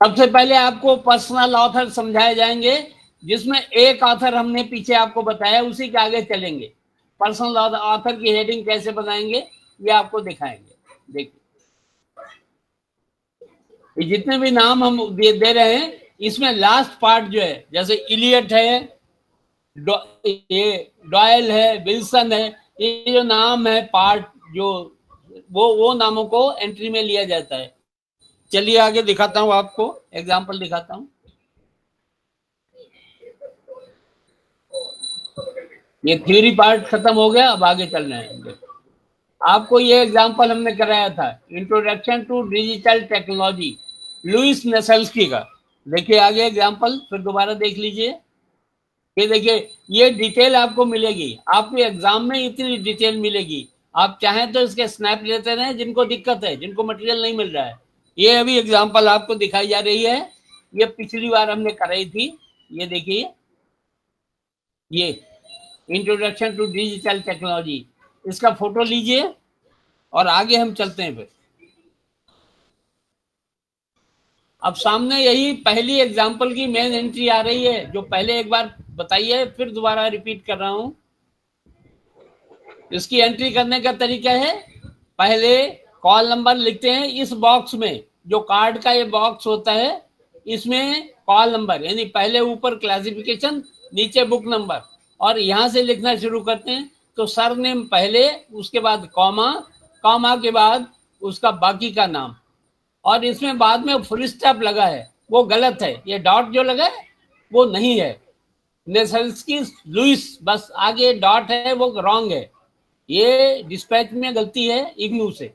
सबसे पहले आपको पर्सनल ऑथर समझाए जाएंगे, जिसमें एक ऑथर हमने पीछे आपको बताया, उसी के आगे चलेंगे। पर्सनल ऑथर की हेडिंग कैसे बनाएंगे ये आपको दिखाएंगे। देखिए जितने भी नाम हम दे रहे हैं, इसमें लास्ट पार्ट जो है, जैसे इलियट है, ये डॉयल है, विल्सन है, ये जो नाम है पार्ट, जो वो नामों को एंट्री में लिया जाता है। चलिए आगे दिखाता हूं, आपको एग्जांपल दिखाता हूं। ये थ्योरी पार्ट खत्म हो गया, अब आगे चल रहे हैं। आपको ये एग्जांपल हमने कराया था, introduction to digital technology, Louis नेसल्स्की का। देखिए आगे एग्जांपल फिर दोबारा देख लीजिए। ये देखिए, ये डिटेल आपको मिलेगी, आपको एग्जाम में इतनी डिटेल मिलेगी। आप चाहें तो इसके स्नैप लेते रहें, जिनको दिक्कत है, जिनको मटेरियल नहीं मिल रहा है। ये अभी एग्जांपल आपको दिखाई जा रही है, ये पिछली बार हमने कराई थी। ये देखिए, ये इंट्रोडक्शन टू डिजिटल टेक्नोलॉजी, इसका फोटो लीजिए और आगे हम चलते हैं। फिर अब सामने यही पहली एग्जांपल की मेन एंट्री आ रही है, जो पहले एक बार बताई है, फिर दोबारा रिपीट कर रहा हूं। इसकी एंट्री करने का तरीका है, पहले कॉल नंबर लिखते हैं इस बॉक्स में, जो कार्ड का ये बॉक्स होता है, इसमें कॉल नंबर, यानी पहले ऊपर क्लासिफिकेशन, नीचे बुक नंबर, और यहां से लिखना शुरू करते हैं। तो सरनेम पहले, उसके बाद कॉमा, कॉमा के बाद उसका बाकी का नाम, और इसमें बाद में फुल स्टॉप लगा है, वो गलत है। ये डॉट जो लगा है वो नहीं है, नेसल्स्की लुइस, बस आगे डॉट है, वो रॉन्ग है। ये डिस्पैच में गलती है इग्नू से।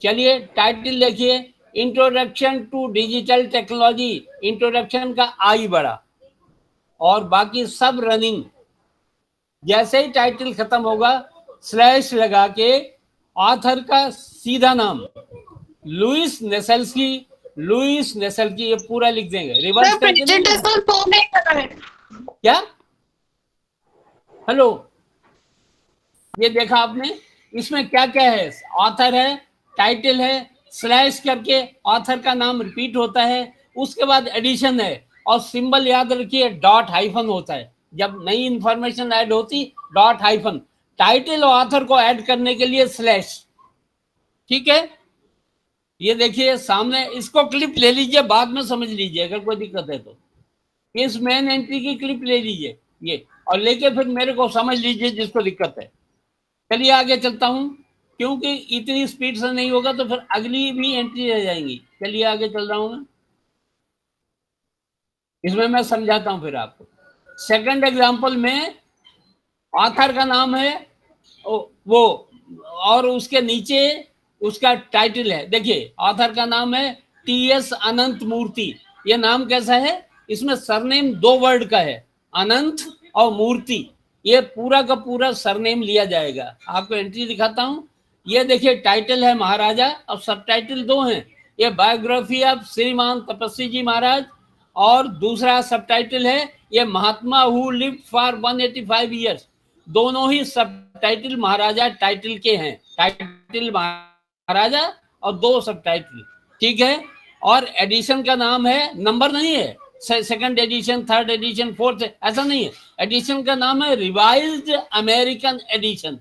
चलिए टाइटल देखिए, introduction to digital technology, introduction का आई बड़ा और बाकी सब रनिंग। जैसे ही टाइटल खत्म होगा, स्लैश लगा के ऑथर का सीधा नाम लुइस नेसल्स्की, लुइस नेसल्स्की, ये पूरा लिख देंगे, रिवर्स करके। क्या हेलो, ये देखा आपने, इसमें क्या क्या है, ऑथर है, टाइटल है, स्लैश करके ऑथर का नाम रिपीट होता है, उसके बाद एडिशन है, और सिंबल याद रखिए डॉट हाइफन होता है। जब नई इंफॉर्मेशन ऐड होती, डॉट हाइफन, टाइटल और ऑथर को ऐड करने के लिए स्लैश। ठीक है, ये देखिए सामने, इसको क्लिप ले लीजिए, बाद में समझ लीजिए अगर कोई दिक्कत है तो। इस मेन एंट्री की क्लिप ले लीजिए ये, और लेके फिर मेरे को समझ लीजिए जिसको दिक्कत है। चलिए आगे चलता हूं, क्योंकि इतनी स्पीड से नहीं होगा तो फिर अगली भी एंट्री रह जाएंगी। चलिए आगे चल रहा हूं मैं, इसमें मैं समझाता हूं फिर आपको। सेकंड एग्जांपल में ऑथर का नाम है वो, और उसके नीचे उसका टाइटल है। देखिए ऑथर का नाम है टीएस अनंत मूर्ति। ये नाम कैसा है, इसमें सरनेम 2 वर्ड का है, अनंत और मूर्ति। ये पूरा का पूरा सरनेम लिया जाएगा। आपको एंट्री दिखाता हूं। ये देखिए टाइटल है महाराजा, और सब टाइटल 2 हैं। ये बायोग्राफी ऑफ श्रीमान तपस्वी जी महाराज, और दूसरा सब टाइटल है ये महात्मा हु लिव्ड फॉर 185 ईयर्स। दोनों ही सब टाइटल महाराजा टाइटल के हैं, टाइटल महाराजा और 2 सब टाइटल। ठीक है, और एडिशन का नाम है, नंबर नहीं है, second edition, third edition, fourth, ऐसा नहीं है। एडिशन का नाम है रिवाइज्ड अमेरिकन एडिशन।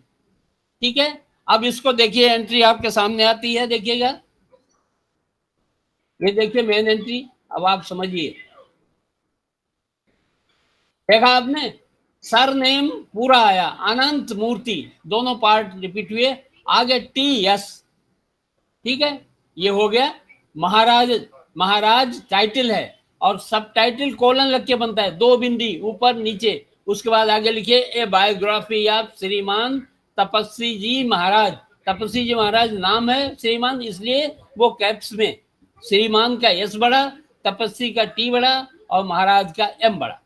ठीक है, अब इसको देखिए, एंट्री आपके सामने आती है, देखिएगा। ये देखिए मेन एंट्री, अब आप समझिए। देखा आपने, सर नेम पूरा आया, अनंत मूर्ति, दोनों पार्ट रिपीट हुए, आगे टी एस। ठीक है, ये हो गया। महाराज, महाराज टाइटल है, और सब टाइटल कोलन लग के बनता है, 2 बिंदी ऊपर नीचे। उसके बाद आगे लिखिए ए बायोग्राफी ऑफ श्रीमान तपस्वी जी महाराज। तपस्वी जी महाराज नाम है श्रीमान, इसलिए वो कैप्स में, श्रीमान का एस बड़ा, तपस्वी का टी बड़ा, और महाराज का एम बड़ा।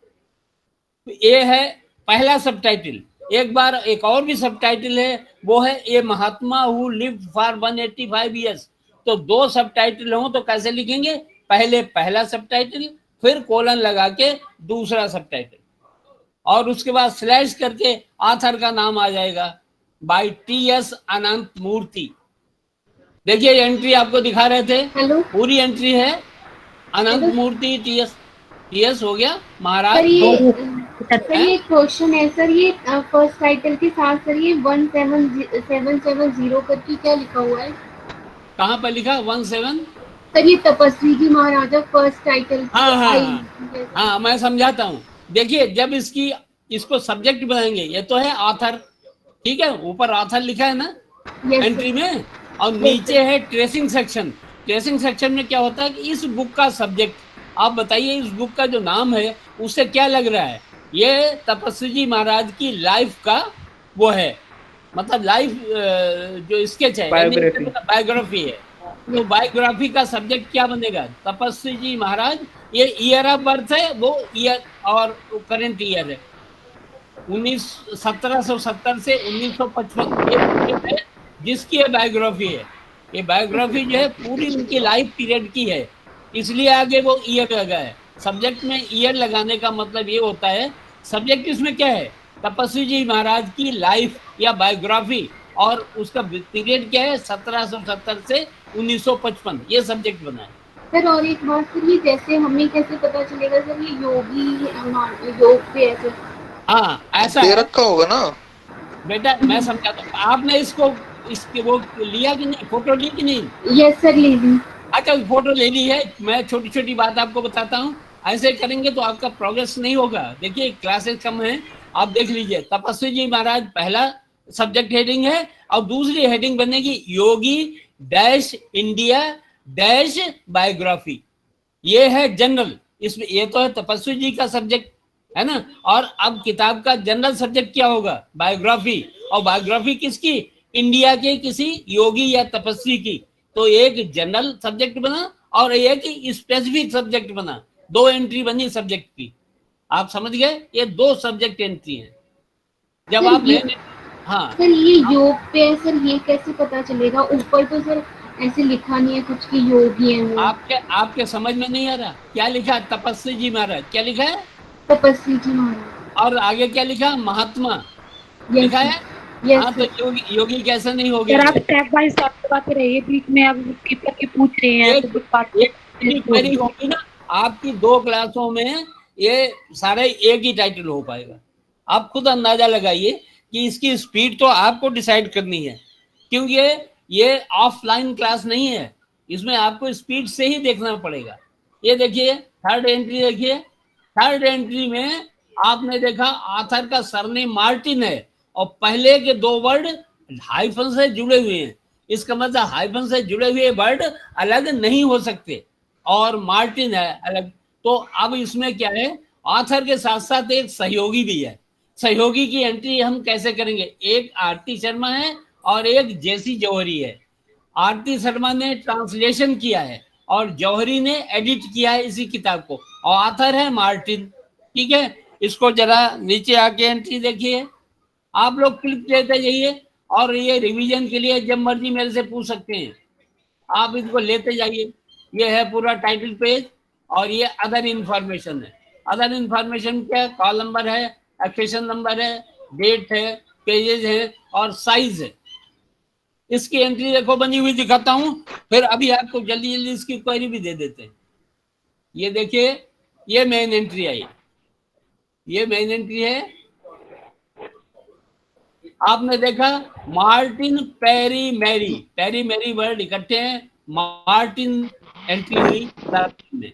ये है पहला सब टाइटल। एक बार एक और भी सब टाइटल है, वो है ए महात्मा हु लिव्ड फॉर 185 ईयर्स। तो 2 सब टाइटल हो तो कैसे लिखेंगे, पहले पहला सब टाइटल, फिर कोलन लगा के दूसरा सब टाइटल, और उसके बाद स्लैश करके ऑथर का नाम आ जाएगा, बाय टी एस अनंत मूर्ति। देखिए एंट्री आपको दिखा रहे थे, पूरी एंट्री है, अनंत मूर्ति टीएस, टीएस हो गया महाराज। सर ये क्वेश्चन है सर, ये फर्स्ट टाइटल के साथ सर ये 1770 करके क्या लिखा हुआ है? कहाँ पर लिखा 17? सर ये तपस्वी जी महाराजा फर्स्ट टाइटल हाँ हाँ आई। हाँ हाँ, मैं समझाता हूँ। देखिए जब इसको सब्जेक्ट बनाएंगे, ये तो है ऑथर, ठीक है, ऊपर ऑथर लिखा है ना एंट्री में, और नीचे है ट्रेसिंग सेक्शन। ट्रेसिंग सेक्शन में क्या होता है कि इस बुक का सब्जेक्ट, आप बताइए इस बुक का जो नाम है उससे क्या लग रहा है? ये तपस्वी जी महाराज की लाइफ का वो है, मतलब लाइफ जो स्केच है, बायोग्राफी है। तो बायोग्राफी का सब्जेक्ट क्या बनेगा? तपस्वी जी महाराज, ये ईयर ऑफ बर्थ है, वो ईयर और करंट ईयर है 1770 से 1955, ये पीरियड है जिसकी ये बायोग्राफी है। ये बायोग्राफी जो है पूरी उनकी लाइफ पीरियड की है, इसलिए आगे वो ईयर लगा है। सब्जेक्ट में ईयर लगाने का मतलब ये होता है, सब्जेक्ट इसमें क्या है? तपस्वी जी महाराज की लाइफ या बायोग्राफी, और उसका पीरियड क्या है? 1770 से 1955, ये सब्जेक्ट बना है। सर और एक बात सर, ये जैसे हमें कैसे पता चलेगा सर ये योगी योग पे है सर? हाँ ऐसा दे है रखा होगा ना बेटा, मैं समझाता हूँ। आपने इसके वो लिया कि नहीं, फोटो ली कि नहीं? यस सर ले ली। अच्छा फोटो ले ली है। मैं छोटी छोटी बात आपको बताता हूँ, ऐसे करेंगे तो आपका प्रोग्रेस नहीं होगा। देखिए क्लासेस कम है, आप देख लीजिए। तपस्वी जी महाराज पहला सब्जेक्ट हेडिंग है, और दूसरी हेडिंग बनेगी योगी डैश इंडिया डैश बायोग्राफी। ये है जनरल, इसमें ये तो है तपस्वी जी का सब्जेक्ट है ना। और अब किताब का जनरल सब्जेक्ट क्या होगा? बायोग्राफी। और बायोग्राफी किसकी? इंडिया के किसी योगी या तपस्वी की। तो एक जनरल सब्जेक्ट बना और एक स्पेसिफिक सब्जेक्ट बना, दो एंट्री बनी सब्जेक्ट की। आप समझ गए? ये दो सब्जेक्ट एंट्री है। जब सर आप हाँ सर ये योग पे है सर, ये कैसे पता चलेगा? ऊपर तो सर ऐसे लिखा नहीं है कुछ कि योगी है वो। आपके समझ में नहीं आ रहा क्या लिखा है? तपस्वी जी महाराज क्या लिखा है, तपस्वी जी महाराज। और आगे क्या लिखा? महात्मा लिखा है। यस हाँ तो सर। योगी कैसे नहीं हो सर गए? आप स्टेप बाय स्टेप बताते रहिए, बीच में आप कीपर की पूछ रहे हैं तो एक क्वेरी होगी ना आपकी 2 क्लासों में, ये सारे एक ही टाइटल हो पाएगा। आप खुद अंदाजा लगाइए कि इसकी स्पीड तो आपको डिसाइड करनी है, क्योंकि ये ऑफलाइन क्लास नहीं है, इसमें आपको स्पीड से ही देखना पड़ेगा। ये देखिए थर्ड एंट्री, देखिए थर्ड एंट्री में आपने देखा ऑथर का सरनेम मार्टिन है, और पहले के 2 वर्ड हाइफन से जुड़े हुए हैं। इसका मतलब हाइफन से जुड़े हुए वर्ड अलग नहीं हो सकते, और मार्टिन है अलग। तो अब इसमें क्या है, ऑथर के साथ साथ एक सहयोगी भी है। सहयोगी की एंट्री हम कैसे करेंगे? एक आरती शर्मा है और एक जेसी जौहरी है। आरती शर्मा ने ट्रांसलेशन किया है और जौहरी ने एडिट किया है इसी किताब को, और ऑथर है मार्टिन। ठीक है, इसको जरा नीचे आके एंट्री देखिए। आप लोग क्लिक लेते जाइए, और ये रिवीजन के लिए जब मर्जी मेरे से पूछ सकते हैं, आप इसको लेते जाइए। ये है पूरा टाइटल पेज, और ये अदर इंफॉर्मेशन है। अदर इंफॉर्मेशन क्या? कॉल नंबर है, एक्सेशन नंबर है, डेट है, पेजेस है, और साइज है। इसकी एंट्री देखो बनी हुई, दिखाता हूं, फिर अभी आपको जल्दी जल्दी इसकी क्वेरी भी दे देते हैं। ये देखिए, ये मेन एंट्री आई, ये मेन एंट्री है। आपने देखा Martin Perry Mary, Perry Mary word इकट्ठे हैं, मार्टिन एंट्री हुई में।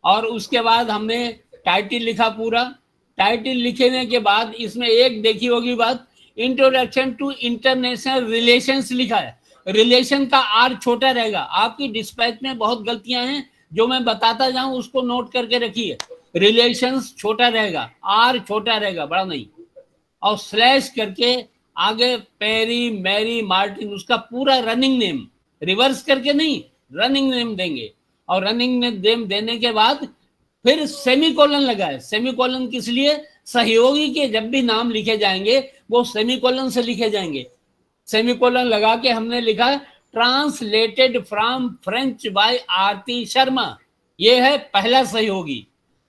और उसके बाद हमने टाइटल लिखा पूरा। टाइटल लिखने के बाद इसमें एक देखी होगी बात, इंट्रोडक्शन टू इंटरनेशनल रिलेशंस लिखा है। रिलेशन का आर छोटा रहेगा। आपकी डिस्पैच में बहुत गलतियां हैं, जो मैं बताता जाऊं उसको नोट करके रखिए। रिलेशंस छोटा रहेगा, आर छोटा रहेगा, बड़ा नहीं। और स्लैश करके आगे पेरी मैरी मार्टिन, उसका पूरा रनिंग नेम, रिवर्स करके नहीं, रनिंग नेम देंगे। और रनिंग नेम देने के बाद फिर सेमीकोलन लगाए। सेमीकोलन किस लिए? सहयोगी के जब भी नाम लिखे जाएंगे वो सेमीकोलन से लिखे जाएंगे। सेमीकोलन लगा के हमने लिखा ट्रांसलेटेड फ्रॉम फ्रेंच बाय आरती शर्मा। ये है पहला सहयोगी।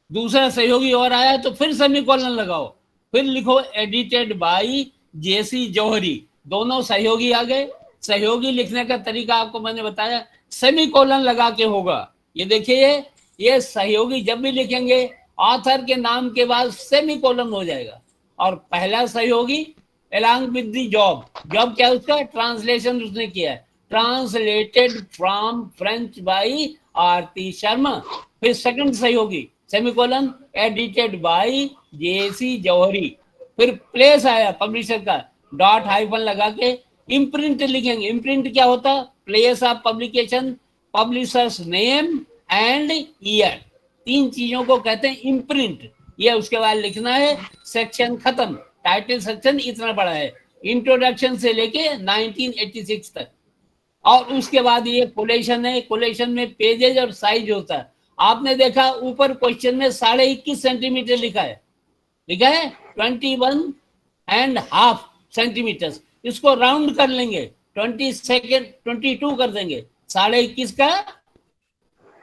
दूसरा सहयोगी और आया तो फिर सेमीकोलन लगाओ, फिर लिखो एडिटेड बाय जेसी जौहरी। दोनों सहयोगी आ गए। सहयोगी लिखने का तरीका आपको मैंने बताया, सेमीकोलन लगा के होगा। ये देखिए, ये सहयोगी जब भी लिखेंगे ऑथर के नाम के बाद सेमीकोलन हो जाएगा, और पहला सहयोगी along with the job, job क्या है उसका, ट्रांसलेशन उसने किया है, ट्रांसलेटेड फ्रॉम फ्रेंच बाय आरती शर्मा। फिर सेकंड सहयोगी सेमीकोलन एडिटेड बाय जेसी जौहरी। फिर प्लेस आया पब्लिशर का, डॉट हाइफन लगा के इम्प्रिंट लिखेंगे। इम्प्रिंट क्या होता है, place of publication, publishers name and year, तीन चीजों को कहते हैं इम्प्रिंट। ये उसके बाद लिखना है, सेक्शन खत्म, टाइटल सेक्शन इतना बड़ा है, इंट्रोडक्शन से लेके 1986 तक। और उसके बाद ये कोलेशन है, कोलेशन में पेजेज और साइज होता है। आपने देखा ऊपर क्वेश्चन में 21.5 सेंटीमीटर लिखा है, 21.5 सेंटीमीटर। इसको राउंड कर लेंगे, 22 कर देंगे, 21.5 का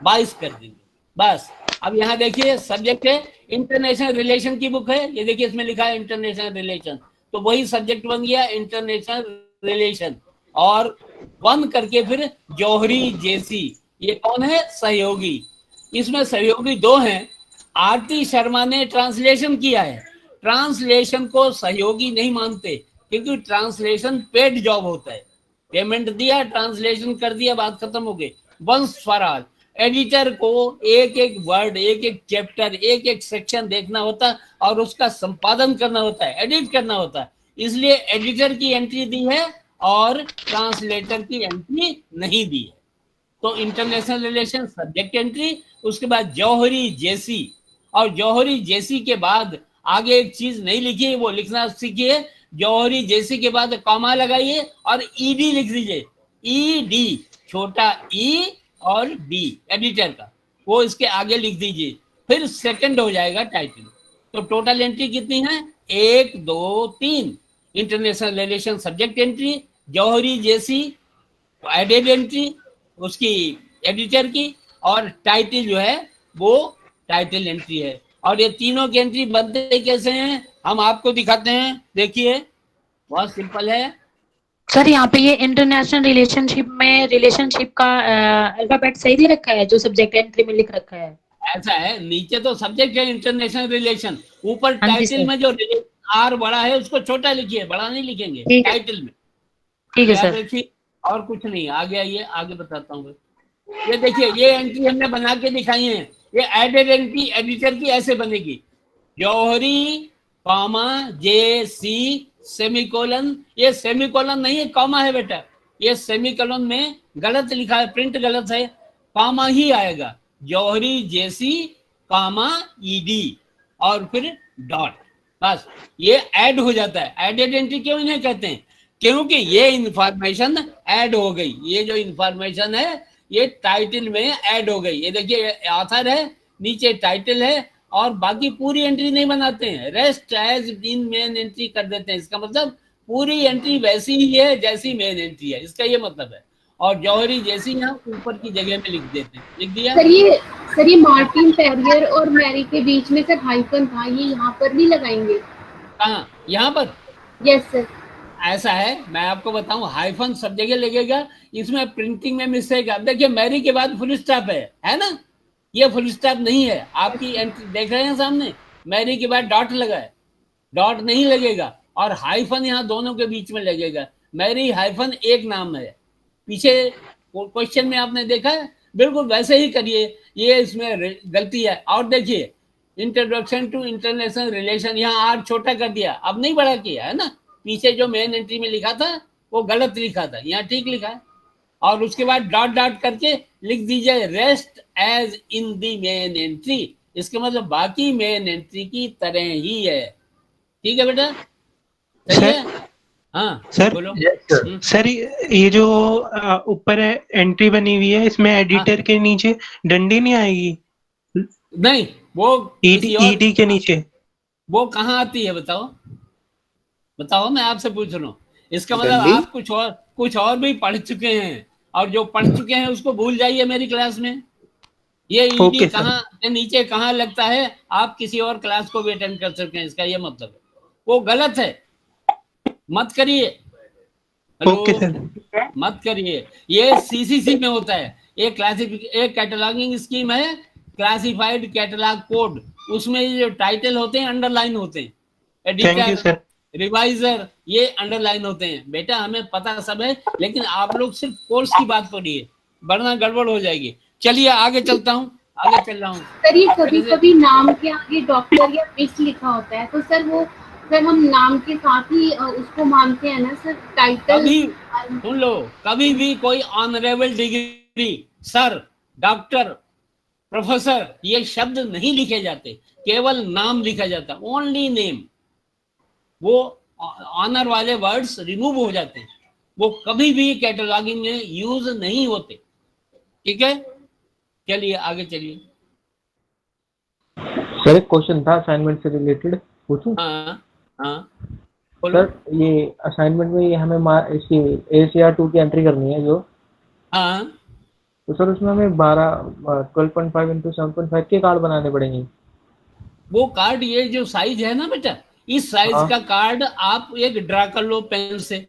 22 कर देंगे, बस। अब यहाँ देखिए सब्जेक्ट है इंटरनेशनल रिलेशन की बुक है, ये देखिए इसमें लिखा है इंटरनेशनल रिलेशन, तो वही सब्जेक्ट बन गया इंटरनेशनल रिलेशन। और बंद करके फिर जौहरी जेसी, ये कौन है, सहयोगी। इसमें सहयोगी दो हैं, आरती शर्मा ने ट्रांसलेशन किया है। ट्रांसलेशन को सहयोगी नहीं मानते, क्योंकि ट्रांसलेशन पेड जॉब होता है, पेमेंट दिया, ट्रांसलेशन कर दिया, बात खत्म हो गई, वंस फॉर ऑल। एडिटर को एक एक वर्ड, एक एक चैप्टर, एक एक सेक्शन देखना होता है और उसका संपादन करना होता है, एडिट करना होता है। इसलिए एडिटर की एंट्री दी है और ट्रांसलेटर की एंट्री नहीं दी है। तो इंटरनेशनल रिलेशन सब्जेक्ट एंट्री, उसके बाद जौहरी जेसी, और जौहरी जेसी के बाद आगे एक चीज नहीं लिखी, वो लिखना सीखिए। जौहरी जेसी के बाद कॉमा लगाइए और ईडी लिख दीजिए, ईडी, छोटा ई और डी एडिटर का, वो इसके आगे लिख दीजिए, फिर सेकंड हो जाएगा टाइटल। तो टोटल एंट्री कितनी है, 1 2 3। इंटरनेशनल रिलेशन सब्जेक्ट एंट्री, जौहरी जेसी एडेड एंट्री उसकी एडिटर की, और टाइटल जो है वो टाइटल एंट्री है। और ये तीनों की एंट्री बनते कैसे हैं, हम आपको दिखाते हैं, देखिए बहुत सिंपल है। सर यहाँ पे ये इंटरनेशनल रिलेशनशिप में रिलेशनशिप का अल्फाबेट सही दे रखा है जो सब्जेक्ट एंट्री में लिख रखा है? ऐसा है, नीचे तो सब्जेक्ट है इंटरनेशनल रिलेशन, ऊपर हाँ जी टाइटल सर। में जो आर बड़ा है उसको छोटा लिखिए, बड़ा नहीं लिखेंगे ठीक है। टाइटल में। ठीक है याद सर। रखिए, और कुछ नहीं, आगे आइए, आगे बताता हूँ। ये देखिए, ये एंट्री हमने बना के दिखाई है। ये एडेड एंट्री एडिटर की ऐसे बनेगी, जौहरी कॉमा जेसी सेमीकोलन, ये सेमीकोलन नहीं है, कॉमा है बेटा, ये सेमीकोलन में गलत लिखा है, प्रिंट गलत है, कॉमा ही आएगा, जौहरी जेसी कॉमा ईडी और फिर डॉट, बस ये ऐड हो जाता है। एडेड एंट्री क्यों इन्हें कहते हैं, क्योंकि ये इंफॉर्मेशन ऐड हो गई, ये जो इंफॉर्मेशन है ये टाइटल में ऐड हो गई। ये देखिए ऑथर है, नीचे टाइटल है, और बाकी पूरी एंट्री नहीं बनाते हैं, rest as in main entry कर देते हैं। इसका मतलब पूरी एंट्री वैसी ही है जैसी मेन एंट्री है, इसका ये मतलब है। और जौहरी जैसी यहाँ ऊपर की जगह में लिख देते हैं, लिख दिया। सर ये मार्टिन पेरियर और मैरी के बीच में सर हाइफन था, ये यहाँ पर नहीं लगाएंगे? कहाँ, यहाँ पर? Yes sir. ऐसा है, मैं आपको बताऊं, हाइफन सब जगह लगेगा, इसमें प्रिंटिंग में मिस्टेक है। अब देखिए मैरी के बाद फुल स्टॉप है ना, ये फुल स्टॉप नहीं है, आपकी एंट्री देख रहे हैं सामने, मैरी के बाद डॉट लगा है, डॉट नहीं लगेगा, और हाइफन यहाँ दोनों के बीच में लगेगा। मैरी हाइफन एक नाम है, पीछे क्वेश्चन में आपने देखा है, बिल्कुल वैसे ही करिए, ये इसमें गलती है। और देखिए इंट्रोडक्शन टू इंटरनेशनल रिलेशन, यहाँ आर छोटा कर दिया, अब नहीं बड़ा किया है ना, पीछे जो मेन एंट्री में लिखा था वो गलत लिखा था, यहाँ ठीक लिखा है। और उसके बाद डॉट डॉट करके लिख दीजिए rest as in the main entry, इसका मतलब बाकी मेन एंट्री की तरह ही है। ठीक है बेटा, सही है? हाँ सर, बोलो। सर ये जो ऊपर है एंट्री बनी हुई है, इसमें एडिटर के नीचे डंडी नहीं आएगी? नहीं, वो ईडी के नीचे वो कहाँ आती है, बताओ बताओ, मैं आपसे पूछ रहा हूँ। इसका मतलब आप कुछ और भी पढ़ चुके हैं, और जो पढ़ चुके हैं उसको भूल जाइए मेरी क्लास में। ये ईडी कहाँ नीचे कहाँ लगता है, आप किसी और क्लास को भी अटेंड कर सकते हैं, इसका ये मतलब है, वो गलत है, मत करिए। मत करिए, ये सीसीसी में होता है, एक कैटलॉगिंग स्कीम है, क्लासिफाइड कैटलॉग कोड, उसमें ये जो टाइटल होते हैं अंडरलाइन होते हैं, थैंक यू एडिटर, सर। रिवाइजर, ये अंडरलाइन होते हैं। बेटा हमें पता सब है, लेकिन आप लोग सिर्फ कोर्स की बात पढ़िए, वरना गड़बड़ हो जाएगी। चलिए आगे चलता हूँ, आगे चल रहा हूँ। सर ये कभी कभी नाम के आगे डॉक्टर या मिस लिखा होता है, तो सर वो सर हम नाम के साथ ही उसको मानते हैं ना सर, टाइटल। कभी सुन लो, कभी भी कोई honourable degree, sir, doctor, professor, ये शब्द नहीं लिखे जाते, केवल नाम लिखा जाता, ओनली नेम। वो ऑनर वाले वर्ड्स रिमूव हो जाते हैं, वो कभी भी कैटलॉगिंग में यूज नहीं होते। ठीक है, चलिए आगे चलिए। सर एक क्वेश्चन था असाइनमेंट से रिलेटेड, पूछूं? हाँ हाँ बोलो। सर ये असाइनमेंट में ये हमें इसकी ACR2 की एंट्री करनी है जो, हाँ तो सर उसमें हमें 12.5 इंटू 7.5 के कार्ड बनाने पड़ेंगे। वो कार्ड, ये जो साइज है ना बेटा, इस साइज हाँ। का कार्ड आप एक ड्रा कर लो पेन से,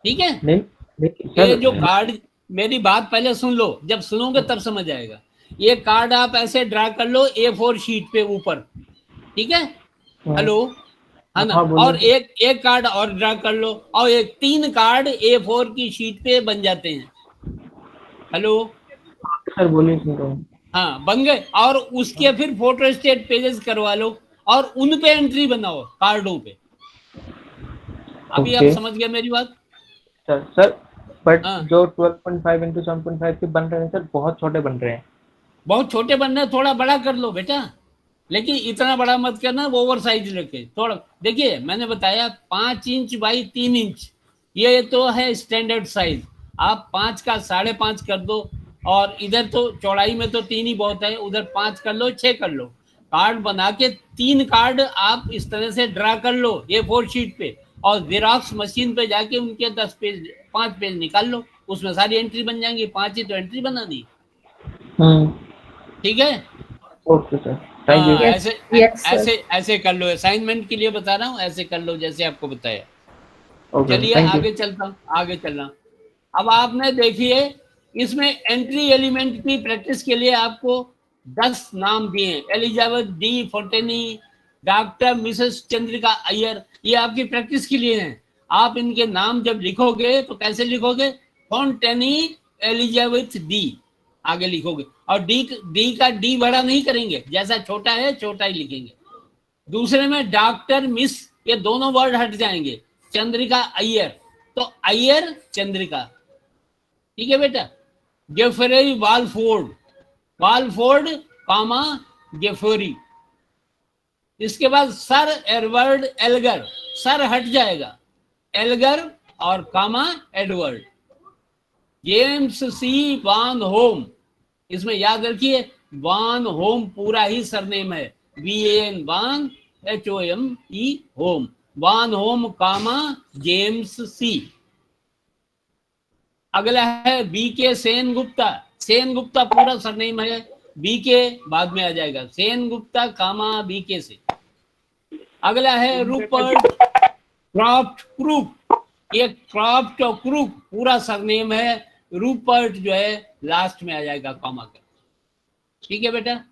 ठीक है। नहीं ये जो सर, कार्ड, मेरी बात पहले सुन लो, जब सुनोगे तब समझ आएगा। ये कार्ड आप ऐसे ड्रा कर लो A4 शीट पे ऊपर, ठीक है। हेलो, है ना। हाँ, बोलिए। और एक कार्ड और ड्रा कर लो, और एक 3 कार्ड A4 की शीट पे बन जाते हैं। हेलो, सर बोलिए, सुन रहा हूँ। हाँ बन गए। और उसके फिर फोटोस्टेट पेजेस करवा लो और उन पे एंट्री बनाओ कार्डों पे। अभी आप ओके। समझ गए मेरी बात? सर बट हाँ। जो 12.5 इंटू 7.5 के बन रहे हैं सर, बहुत छोटे बन रहे हैं। बहुत छोटे बनना है, थोड़ा बड़ा कर लो बेटा, लेकिन इतना बड़ा मत करना, वो ओवर साइज लेके थोड़ा। देखिए मैंने बताया 5 इंच बाई 3 इंच, ये तो है स्टैंडर्ड साइज। आप 5 का 5.5 कर दो, और इधर तो चौड़ाई में तो 3 ही बहुत है, उधर 5 कर लो, 6 कर लो। कार्ड बना के 3 कार्ड आप इस तरह से ड्रा कर लो A4 शीट पे, और जेरॉक्स मशीन पे जाके उनके 10 पेज 5 पेज निकाल लो, उसमें सारी एंट्री बन जाएंगी। 5 ही तो एंट्री बनानी, ठीक है। Okay sir, thank you. हाँ, ऐसे Yes, sir. ऐसे ऐसे कर लो, असाइनमेंट के लिए बता रहा हूँ, ऐसे कर लो जैसे आपको बताया। ओके, चलिए थैंक यू। आगे चलता हूँ, आगे चल रहा हूँ। अब आपने देखिए, इसमें एंट्री एलिमेंट की प्रैक्टिस के लिए आपको 10 नाम दिए। एलिजाबेथ डी फोर्टेनी, डॉक्टर मिसेस चंद्रिका अय्यर, ये आपकी प्रैक्टिस के लिए हैं। आप इनके नाम जब लिखोगे तो कैसे लिखोगे? फोर्टेनी एलिजाबेथ डी आगे लिखोगे, और डी का डी बड़ा नहीं करेंगे, जैसा छोटा है छोटा ही लिखेंगे। दूसरे में डॉक्टर मिस, ये दोनों वर्ड हट जाएंगे। चंद्रिका अय्यर, तो अय्यर चंद्रिका, ठीक है बेटा। जेफरी वालफोर्ड, वालफोर्ड कामा जेफरी। इसके बाद सर एडवर्ड एल्गर, सर हट जाएगा, एल्गर और कामा एडवर्ड। जेम्स सी वान होम, इसमें याद रखिए वान होम पूरा ही सरनेम है, VAN वान HOME होम, वान होम कामा जेम्स सी। अगला है BK सेन गुप्ता, सेन गुप्ता पूरा सरनेम है, BK बाद में आ जाएगा, सेन गुप्ता कामा BK से। अगला है रूपर्ट क्रॉफ्ट क्रूक, ये क्रॉफ्ट और क्रूक पूरा सरनेम है, रूपर्ट जो है लास्ट में आ जाएगा कॉमा का, ठीक है बेटा।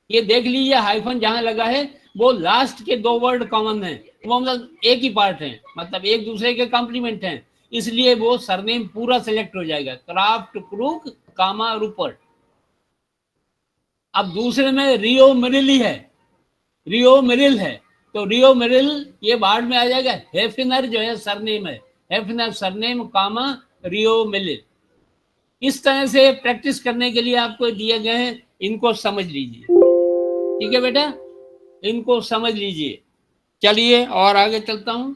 ये देख लीजिए हाइफन जहां लगा है वो लास्ट के 2 वर्ड कॉमन है, वो मतलब एक ही पार्ट है, मतलब एक दूसरे के कॉम्प्लीमेंट हैं, इसलिए वो सरनेम पूरा सिलेक्ट हो जाएगा, क्राफ्ट क्रूक कामा रूपर्ट। अब दूसरे में रियो मिरिल है, रियो मिरिल है, तो रियो मिरिल ये बाद में आ जाएगा। हेफिनर जो है सरनेम है, हेफिनर सरनेम कामा रियो मिरिल। इस तरह से प्रैक्टिस करने के लिए आपको दिए गए हैं, इनको समझ लीजिए, ठीक है बेटा, इनको समझ लीजिए। चलिए और आगे चलता हूं।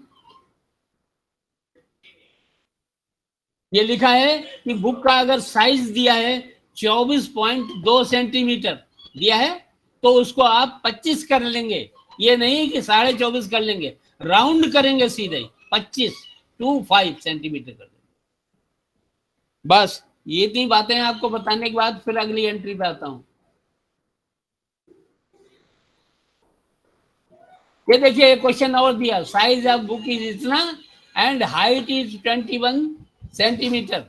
ये लिखा है कि बुक का अगर साइज दिया है 24.2 सेंटीमीटर दिया है, तो उसको आप 25 कर लेंगे, ये नहीं कि 24.5 कर लेंगे, राउंड करेंगे सीधे 25 सेंटीमीटर कर देंगे। बस ये इतनी बातें आपको बताने के बाद फिर अगली एंट्री पे आता हूं। ये देखिए क्वेश्चन और दिया, साइज ऑफ बुक इज इतना and height is 21 centimetre,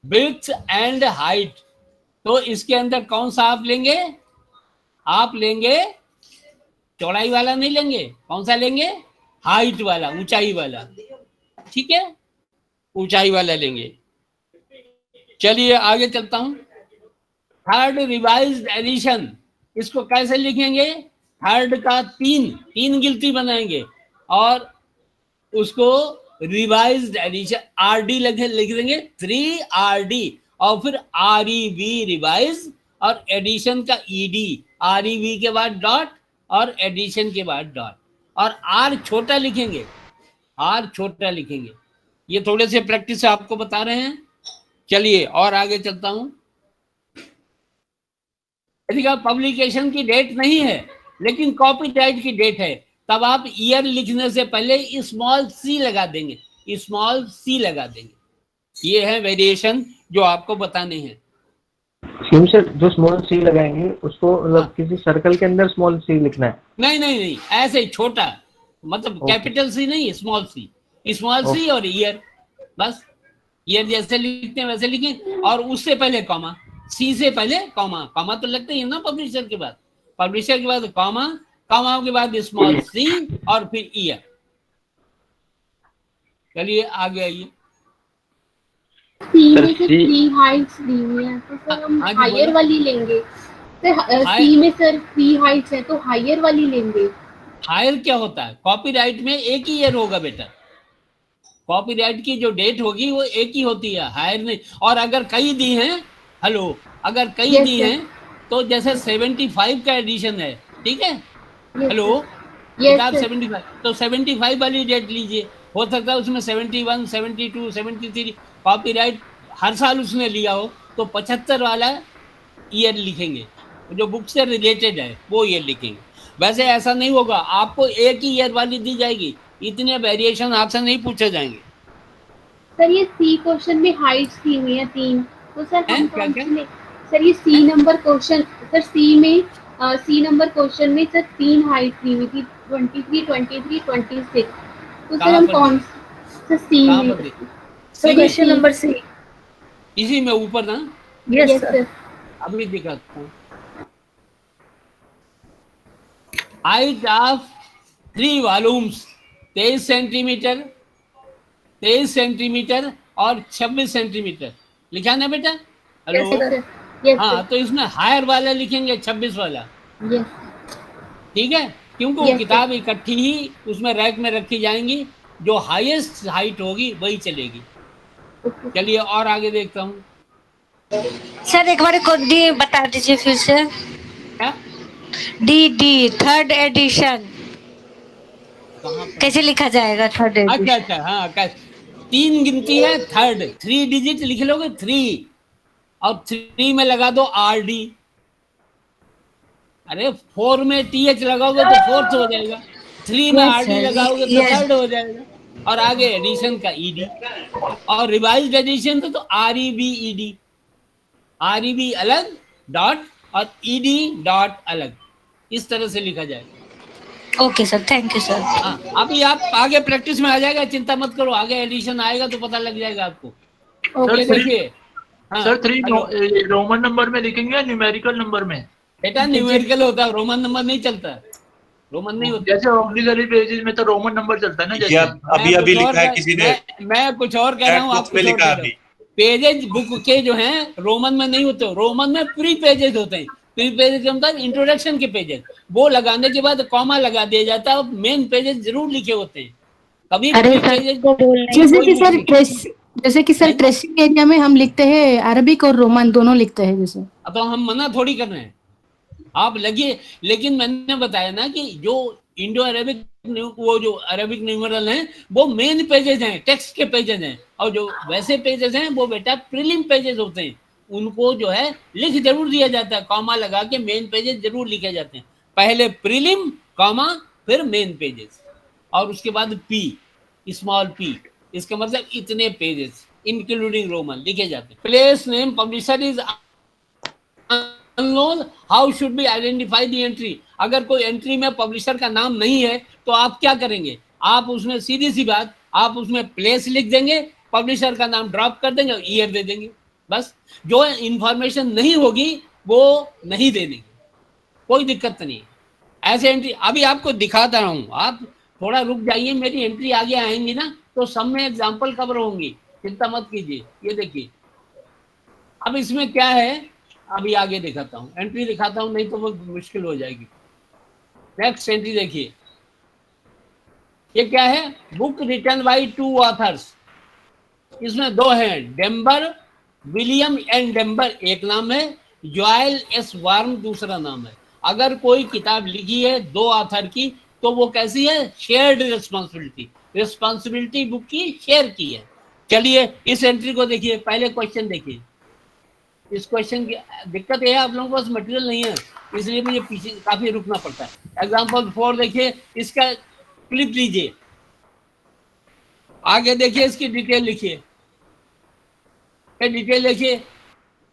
breadth and height. तो इसके अंदर कौन सा आप लेंगे? आप लेंगे चौड़ाई वाला नहीं लेंगे, कौन सा लेंगे? हाइट वाला, ऊंचाई वाला, ठीक है, ऊंचाई वाला लेंगे। चलिए आगे चलता हूं। थर्ड रिवाइज्ड एडिशन, इसको कैसे लिखेंगे? थर्ड का तीन गिनती बनाएंगे और उसको रिवाइज्ड एडिशन RD लिख देंगे, 3RD, और फिर REV रिवाइज, और एडिशन का ED, REV के बाद डॉट और एडिशन के बाद डॉट, और R छोटा लिखेंगे, R छोटा लिखेंगे। ये थोड़े से प्रैक्टिस से आपको बता रहे हैं। चलिए और आगे चलता हूं। यदि पब्लिकेशन की डेट नहीं है लेकिन कॉपीराइट की डेट है, तब आप ईयर लिखने से पहले स्मॉल सी लगा देंगे, स्मॉल सी लगा देंगे। ये है वेरिएशन जो आपको बताने हैं। सीम से जो स्मॉल सी लगाएंगे उसको मतलब किसी सर्कल के अंदर स्मॉल सी लिखना है? नहीं, ऐसे ही छोटा, मतलब कैपिटल सी नहीं, स्मॉल सी और ईयर, बस ईयर जैसे लिखते हैं वैसे लिखें, और उससे पहले कॉमा, सी से पहले कॉमा तो लगता ही है ना पब्लिशर के बाद कॉमा के बाद स्मॉल सी और फिर ईयर। चलिए आगे आइए। सी में से 3 हाइट्स दी हुई है, तो सर हम हायर वाली लेंगे। सर सी में सर 3 हाइट्स है तो हायर वाली लेंगे। हायर क्या होता है? कॉपीराइट में एक ही ईयर होगा बेटा, कॉपीराइट की जो डेट होगी वो एक ही होती है, हायर नहीं। और अगर कई दी हैं, अगर कई दी हैं तो जैसे 75 का एडिशन है, ठीक है, किताब 75, तो 75 वाली डेट लीजिए। हो सकता है उसमें 71, 72, 73 कॉपीराइट हर साल उसने लिया हो, तो 75 वाला ईयर लिखेंगे, जो बुक से रिलेटेड है वो ईयर लिखेंगे। वैसे ऐसा नहीं होगा, आपको एक ही ईयर वाली दी जाएगी, इतने वेरिएशन आपसे नहीं पूछे जाएंगे। सर ये सी क्वेश्चन में हाइट्स दी हुई है 3, तो सर हम कौन सी? सर ये C number question, sir C number question में सर 3 हाइट दी हुई थी, 23, 23, 26, तो सर हम कौन सा? सी में, सर क्वेश्चन नंबर सी, इसी में ऊपर ना? Yes sir. अभी दिखाता हूँ। हाइट ऑफ 3 वॉल्यूम्स 23 सेंटीमीटर और 26 सेंटीमीटर लिखा ना बेटा? हेलो, हाँ, तो इसमें हायर वाला लिखेंगे, 26 वाला, ठीक है, क्योंकि वो किताब इकट्ठी ही उसमें रैक में रखी जाएंगी, जो हाईएस्ट हाइट होगी वही चलेगी। चलिए और आगे देखता हूँ। सर एक बार कोड डी बता दीजिए फिर से। क्या? डी थर्ड एडिशन कैसे लिखा जाएगा? थर्ड एडिशन, अच्छा, हाँ, 3 गिनती है, थर्ड 3 डिजिट लिख लोगे, 3, और 3 में लगा दो RD। अरे 4 में TH लगाओगे तो फोर्थ हो जाएगा, 3 में RD लगाओगे तो थर्ड हो जाएगा, और आगे एडिशन का ED, और रिवाइज्ड एडिशन तो REB अलग डॉट और ED डॉट अलग, इस तरह से लिखा जाएगा। Okay sir, thank you sir. हाँ, अभी आप आगे प्रैक्टिस में आ जाएगा, चिंता मत करो, आगे एडिशन आएगा तो पता लग जाएगा आपको। ये देखिए, सर 3 रोमन नंबर में लिखेंगे या न्यूमेरिकल नंबर में? बेटा न्यूमेरिकल होता है, रोमन नंबर नहीं चलता, रोमन नहीं होता। जैसे ऑक्सिलरी पेजेस में तो रोमन नंबर चलता है ना, जैसे अभी लिखा है किसी ने, मैं कुछ और कह रहा हूँ, आप कुछ और कह रहे हो। पेजेज बुक के जो हैं रोमन में नहीं होते, रोमन में प्री पेजेज होते हैं। प्री पेजेज का मतलब इंट्रोडक्शन के पेजेज, वो लगाने के बाद कॉमा लगा दिया जाता है, और मेन पेजेज जरूर लिखे होते हैं। कभी जैसे कि सर ट्रेसिंग एरिया में हम लिखते हैं अरबिक और रोमन दोनों लिखते हैं, जैसे अब तो हम मना थोड़ी कर रहे हैं, आप लगिए। लेकिन मैंने बताया ना कि जो इंडो अरेबिक, वो जो अरेबिक न्यूमरल हैं वो मेन पेजेज हैं, टेक्स्ट के पेजेज हैं, और जो वैसे पेजेज हैं वो बेटा प्रीलिम पेजेज होते हैं, उनको जो है लिख जरूर दिया जाता है, कॉमा लगा के मेन पेजेज जरूर लिखे जाते हैं, पहले प्रीलिम कॉमा फिर मेन पेजेस, और उसके बाद स्मॉल p, इसका मतलब इतने पेजेस इंक्लूडिंग रोमन लिखे जाते हैं। Place name publisher is unknown, how should be identify the entry. अगर कोई एंट्री में पब्लिशर का नाम नहीं है तो आप क्या करेंगे? आप उसमें सीधी सी बात, आप उसमें प्लेस लिख देंगे, पब्लिशर का नाम ड्रॉप कर देंगे और ईयर दे देंगे, बस। जो इंफॉर्मेशन नहीं होगी वो नहीं दे देंगे, कोई दिक्कत नहीं है। ऐसे एंट्री अभी आपको दिखाता रहा हूँ, आप थोड़ा रुक जाइए, मेरी एंट्री आगे आएंगी ना तो सब में एग्जाम्पल कवर होंगी, चिंता मत कीजिए। ये देखिए अब इसमें क्या है, अभी आगे दिखाता हूँ, एंट्री दिखाता हूँ, नहीं तो वो मुश्किल हो जाएगी। नेक्स्ट एंट्री देखिए, ये क्या है, बुक रिटन बाय 2 ऑथर्स। इसमें 2 हैं, डेम्बर विलियम एन डेम्बर एक नाम है, जॉयल एस वार्म दूसरा नाम है। अगर कोई किताब लिखी है 2 ऑथर की तो वो कैसी है, शेयर्ड रिस्पॉन्सिबिलिटी, रिस्पॉन्सिबिलिटी बुक की शेयर की है। चलिए इस एंट्री को देखिए, पहले क्वेश्चन देखिए। इस क्वेश्चन की दिक्कत है आप लोगों के पास मटेरियल नहीं है, इसलिए मुझे पीछे काफी रुकना पड़ता है। एग्जाम्पल 4 देखिए, इसका क्लिप लीजिए, आगे देखिए, इसकी डिटेल लिखिए, डिटेल देखिए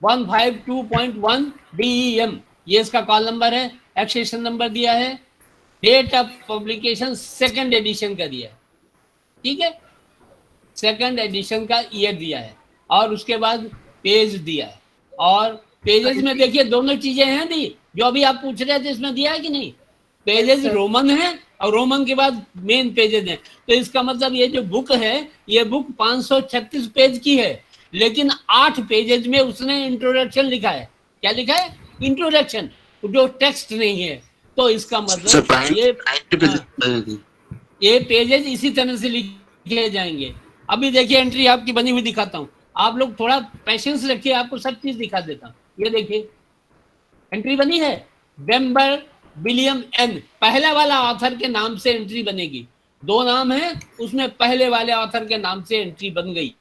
152.1 DEM, ये इसका कॉल नंबर है, एक्सेशन नंबर दिया है, date of publication 2nd addition का दिया है, ठीक है, 2nd एडिशन का ईयर दिया है, और उसके बाद पेज दिया है। और पेजेस में देखिए दोनों चीजें हैं दी, जो अभी आप पूछ रहे थे इसमें दिया है कि नहीं, पेजेस रोमन है और रोमन के बाद मेन पेजेस हैं। तो इसका मतलब ये जो बुक है, ये बुक 536 पेज की है, लेकिन 8 पेजेज में उसने इंट्रोडक्शन लिखा है। क्या लिखा है, इंट्रोडक्शन, जो टेक्स्ट नहीं है। तो इसका मतलब ये पेजेज इसी तरह से लिखे जाएंगे। अभी देखिए एंट्री आपकी बनी हुई दिखाता हूँ, आप लोग थोड़ा पेशेंस रखिए, आपको सब चीज दिखा देता हूँ। ये देखिए एंट्री बनी है, डेम्बर विलियम एन, पहला वाला ऑथर के नाम से एंट्री बनेगी। 2 नाम है, उसमें पहले वाले ऑथर के नाम से एंट्री बन गई।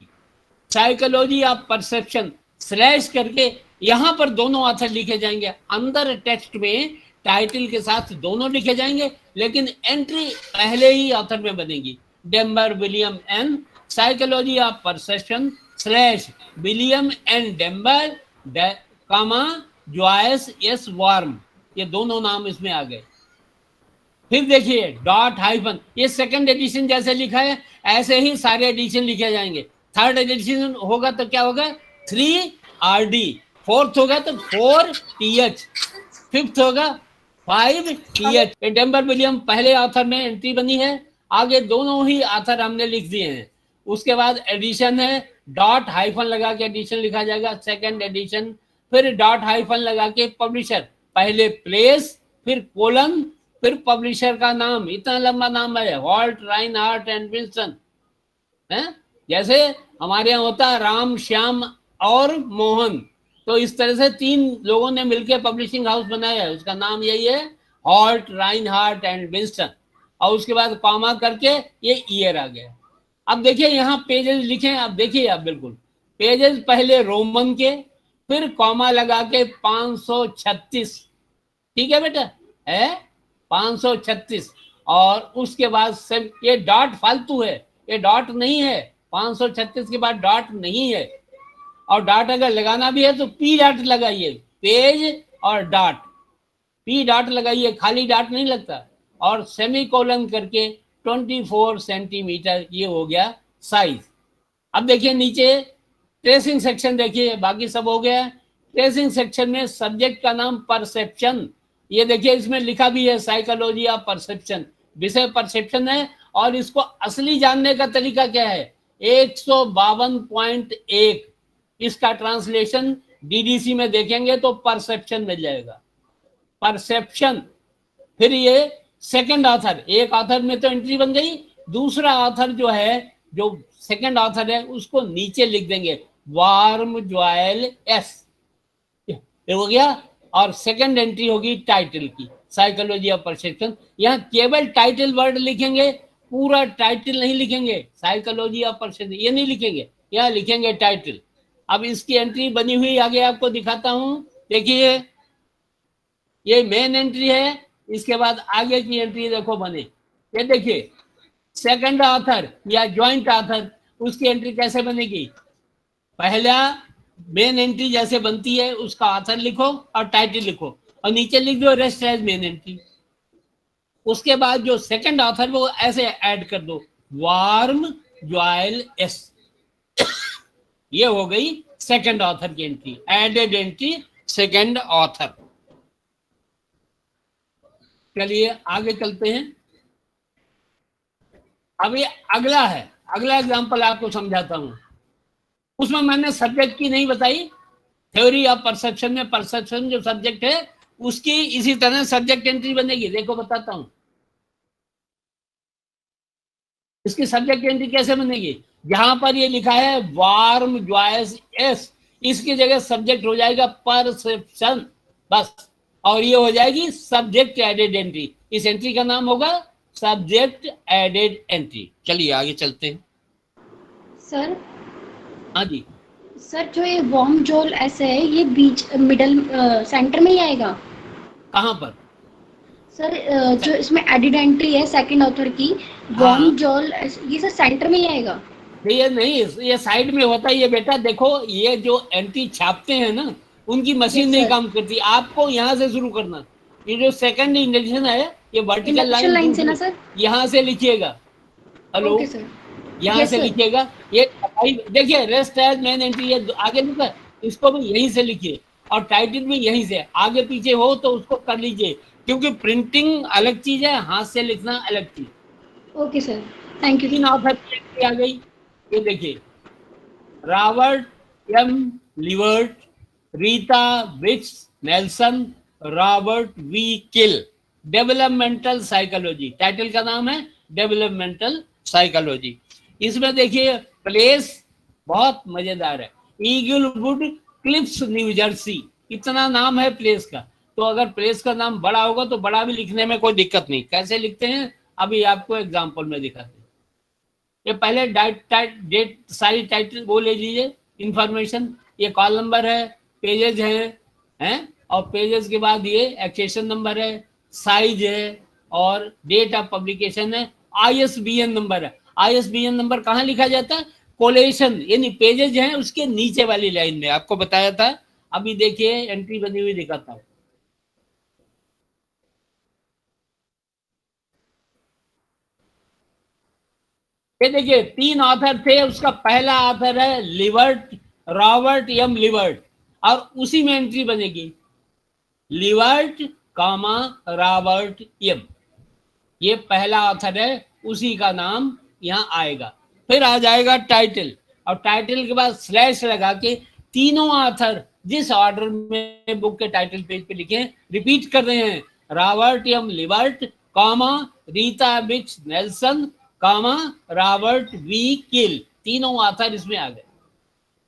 साइकोलॉजी ऑफ परसेप्शन स्लैश करके यहाँ पर दोनों ऑथर लिखे जाएंगे, अंदर टेक्स्ट में टाइटल के साथ दोनों लिखे जाएंगे, लेकिन एंट्री पहले ही ऑथर में बनेगी। Dember William N, psychology of perception slash William N Dember comma Joyce S Warm, ये दोनों नाम इसमें आ गए। फिर देखिए डॉट हाइफन, ये 2nd एडिशन जैसे लिखा है ऐसे ही सारे एडिशन लिखे जाएंगे। 3rd एडिशन होगा तो क्या होगा, 3RD, 4th होगा तो 4TH, 5th होगा 5TH। डेम्बर विलियम पहले ऑथर में एंट्री बनी है, आगे दोनों ही ऑथर हमने लिख दिए हैं। उसके बाद एडिशन है, डॉट हाइफन लगा के एडिशन लिखा जाएगा, 2nd एडिशन, फिर डॉट हाइफन लगा के पब्लिशर, पहले प्लेस फिर कोलन फिर पब्लिशर का नाम, इतना लंबा नाम है, हॉल्ट राइनहार्ट एंड विल्सन है, जैसे हमारे यहाँ होता है राम श्याम और मोहन, तो इस तरह से 3 लोगों ने मिलकर पब्लिशिंग हाउस बनाया है, उसका नाम यही है, हॉल्ट राइनहार्ट एंड विल्सन। और उसके बाद कॉमा करके ये ईयर आ गया। अब देखिए यहाँ पेजेस लिखे हैं, अब देखिए आप बिल्कुल पेजेस पहले रोमन के, फिर कॉमा लगा के 536, ठीक है बेटा, है 536, और उसके बाद सब ये डॉट फालतू है, ये डॉट नहीं है, 536 के बाद डॉट नहीं है, और डॉट अगर लगाना भी है तो पी डॉट लगाइए, पेज और डॉट, पी डॉट लगाइए, खाली डॉट नहीं लगता, और सेमीकोलन करके 24 सेंटीमीटर, ये हो गया साइज। अब देखिए नीचे ट्रेसिंग सेक्शन देखिए, बाकी सब हो गया। ट्रेसिंग सेक्शन में सब्जेक्ट का नाम परसेप्शन, ये देखिए इसमें लिखा भी है साइकोलॉजी ऑफ परसेप्शन, विषय परसेप्शन है, और इसको असली जानने का तरीका क्या है, 152.1, इसका ट्रांसलेशन DDC में देखेंगे तो परसेप्शन मिल जाएगा, परसेप्शन। फिर ये 2nd ऑथर, एक ऑथर में तो एंट्री बन गई, दूसरा ऑथर जो है, जो 2nd ऑथर है, उसको नीचे लिख देंगे, वार्म जॉयल एस, ये हो गया। और 2nd एंट्री होगी टाइटल की, साइकोलॉजी ऑफ परसेप्शन। यहाँ केवल टाइटल वर्ड लिखेंगे, पूरा टाइटल नहीं लिखेंगे, साइकोलॉजी ऑफ परसेप्शन ये नहीं लिखेंगे, यहाँ लिखेंगे टाइटल। अब इसकी एंट्री बनी हुई आगे आपको दिखाता हूँ, देखिए ये मेन एंट्री है, इसके बाद आगे की एंट्री देखो बने, ये देखिए 2nd ऑथर या ज्वाइंट ऑथर, उसकी एंट्री कैसे बनेगी, पहला मेन एंट्री जैसे बनती है उसका ऑथर लिखो और टाइटल लिखो, और नीचे लिख दो रेस्ट एज मेन एंट्री। उसके बाद जो 2nd ऑथर वो ऐसे ऐड कर दो, वार्म जॉयल एस, ये हो गई 2nd ऑथर की entry, added entry 2nd author. चलिए आगे चलते हैं। अब ये अगला है, अगला एग्जांपल आपको समझाता हूं। उसमें मैंने सब्जेक्ट की नहीं बताई, थ्योरी ऑफ परसेप्शन में परसेप्शन जो सब्जेक्ट है उसकी इसी तरह सब्जेक्ट एंट्री बनेगी। देखो बताता हूं इसकी सब्जेक्ट एंट्री कैसे बनेगी। जहां पर ये लिखा है वार्म जॉयस एस, इसकी जगह सब्जेक्ट हो जाएगा परसेप्शन बस, और ये हो जाएगी सब्जेक्ट एडेड एंट्री। इस एंट्री का नाम होगा सब्जेक्ट एडेड एंट्री। चलिए आगे चलते हैं। सर हाँ जी, सर जो ये वार्म जोल ऐसे है ये बीच मिडल सेंटर में ही आएगा कहाँ पर? सर? जो इसमें एडिड एंट्री है सेकंड ऑथर की वार्म जोल ये सर सेंटर में ही आएगा? ये नहीं, ये साइड में होता है ये बेटा। देखो ये जो एंट्री छापते हैं ना उनकी मशीन नहीं काम करती, आपको यहाँ से शुरू करना। ये जो सेकंड इंडेक्शन है ये वर्टिकल लाइन से ना सर? यहाँ से लिखिएगा। हेलो, ओके सर, यहाँ से लिखिएगा। ये देखिए रेस्ट एज मेन एंट्री, ये आगे लिखा है, इसको भी यहीं से लिखिए और टाइटल भी यहीं से। आगे पीछे हो तो उसको कर लीजिए, क्योंकि प्रिंटिंग अलग चीज है, हाथ से लिखना अलग चीज। Okay sir, thank you. 3 author की एंट्री आ गई। ये देखिए Robert M Liebert, Rita Wicks Nelson, Robert V Kail, developmental psychology. Title का नाम है डेवलपमेंटल साइकोलॉजी। इसमें देखिए प्लेस बहुत मजेदार है, ईगलवुड क्लिफ्स न्यू जर्सी। इतना नाम है प्लेस का, तो अगर प्लेस का नाम बड़ा होगा तो बड़ा भी लिखने में कोई दिक्कत नहीं। कैसे लिखते हैं अभी आपको एग्जांपल में दिखाते हैं। ये पहले डेट सारी टाइटल वो ले लीजिए इंफॉर्मेशन। ये कॉल नंबर है, पेजेस हैं और पेजेस के बाद ये एक्सेशन नंबर है, साइज है और डेट ऑफ पब्लिकेशन है, ISBN नंबर है। ISBN नंबर कहाँ लिखा जाता है? कोलेशन यानी पेजेज हैं उसके नीचे वाली लाइन में, आपको बताया था। अभी देखिए एंट्री बनी हुई दिखाता हूँ। ये देखिए 3 ऑथर थे, उसका पहला ऑथर है लिवर्ट, रॉबर्ट एम लिवर्ट, और उसी में एंट्री बनेगी लिवर्ट कामा रॉबर्ट एम। ये पहला ऑथर है, उसी का नाम यहाँ आएगा। फिर आ जाएगा टाइटल, और टाइटल के बाद स्लैश लगा के तीनों ऑथर जिस ऑर्डर में बुक के टाइटल पेज पे लिखे रिपीट कर रहे हैं, Robert M Liebert comma Rita Wicks Nelson comma Robert V Kail, तीनों ऑथर इसमें आ गए।